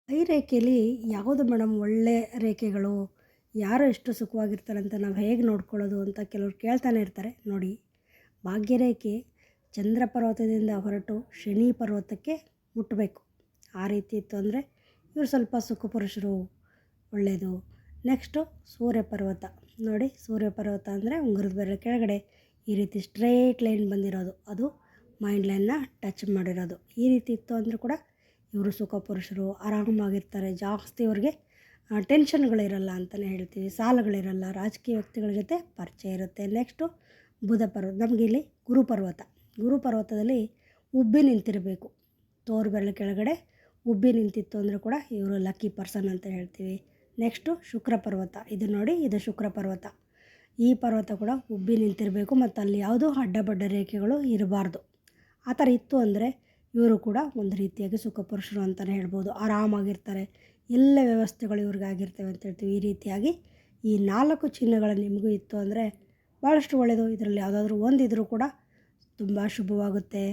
ಕೈ ರೇಖೆಯಲ್ಲಿ ಯಾವುದು ಮೇಡಮ್ ಒಳ್ಳೆ ರೇಖೆಗಳು, ಯಾರು ಎಷ್ಟು ಸುಖವಾಗಿರ್ತಾರೆ ಅಂತ ನಾವು ಹೇಗೆ ನೋಡ್ಕೊಳ್ಳೋದು ಅಂತ ಕೆಲವ್ರು ಕೇಳ್ತಾನೆ ಇರ್ತಾರೆ. ನೋಡಿ, ಭಾಗ್ಯರೇಖೆ ಚಂದ್ರ ಪರ್ವತದಿಂದ ಹೊರಟು ಶನಿ ಪರ್ವತಕ್ಕೆ ಮುಟ್ಟಬೇಕು. ಆ ರೀತಿ ಇತ್ತು ಅಂದರೆ ಇವರು ಸ್ವಲ್ಪ ಸುಖಪುರುಷರು, ಒಳ್ಳೆಯದು. ನೆಕ್ಸ್ಟು ಸೂರ್ಯ ಪರ್ವತ. ನೋಡಿ, ಸೂರ್ಯ ಪರ್ವತ ಅಂದರೆ ಉಂಗುರದ ಬೆರಳು ಕೆಳಗಡೆ ಈ ರೀತಿ ಸ್ಟ್ರೈಟ್ ಲೈನ್ ಬಂದಿರೋದು, ಅದು ಮೈಂಡ್ ಲೈನ್ನ ಟಚ್ ಮಾಡಿರೋದು. ಈ ರೀತಿ ಇತ್ತು ಅಂದರೂ ಕೂಡ ಇವರು ಸುಖಪುರುಷರು, ಆರಾಮಾಗಿರ್ತಾರೆ. ಜಾಸ್ತಿ ಅವ್ರಿಗೆ ಟೆನ್ಷನ್ಗಳಿರಲ್ಲ ಅಂತಲೇ ಹೇಳ್ತೀವಿ, ಸಾಲಗಳಿರಲ್ಲ. ರಾಜಕೀಯ ವ್ಯಕ್ತಿಗಳ ಜೊತೆ ಪರಿಚಯ ಇರುತ್ತೆ. ನೆಕ್ಸ್ಟು ಬುಧ ಪರ್ವತ. ನಮಗಿಲ್ಲಿ ಗುರುಪರ್ವತ. ಗುರುಪರ್ವತದಲ್ಲಿ ಉಬ್ಬಿ ನಿಂತಿರಬೇಕು, ತೋರು ಬೆರಳು ಕೆಳಗಡೆ ಉಬ್ಬಿ ನಿಂತಿತ್ತು ಅಂದರೆ ಕೂಡ ಇವರು ಲಕ್ಕಿ ಪರ್ಸನ್ ಅಂತ ಹೇಳ್ತೀವಿ. ನೆಕ್ಸ್ಟು ಶುಕ್ರ ಪರ್ವತ. ಇದು ನೋಡಿ, ಇದು ಶುಕ್ರ ಪರ್ವತ. ಈ ಪರ್ವತ ಕೂಡ ಉಬ್ಬಿ ನಿಂತಿರಬೇಕು ಮತ್ತು ಅಲ್ಲಿ ಯಾವುದೂ ಅಡ್ಡಬಡ್ಡ ರೇಖೆಗಳು ಇರಬಾರ್ದು. ಆ ಥರ ಇತ್ತು ಅಂದರೆ ಇವರು ಕೂಡ ಒಂದು ರೀತಿಯಾಗಿ ಸುಖಪುರುಷರು ಅಂತಲೇ ಹೇಳ್ಬೋದು. ಆರಾಮಾಗಿರ್ತಾರೆ, ಎಲ್ಲ ವ್ಯವಸ್ಥೆಗಳು ಇವ್ರಿಗಾಗಿರ್ತವೆ ಅಂತ ಹೇಳ್ತೀವಿ. ಈ ರೀತಿಯಾಗಿ ಈ 4 ಚಿಹ್ನೆಗಳು ನಿಮಗೂ ಇತ್ತು ಅಂದರೆ ಭಾಳಷ್ಟು ಒಳ್ಳೆಯದು. ಇದರಲ್ಲಿ ಯಾವುದಾದ್ರೂ ಒಂದಿದ್ರೂ ಕೂಡ ತುಂಬ ಶುಭವಾಗುತ್ತೆ.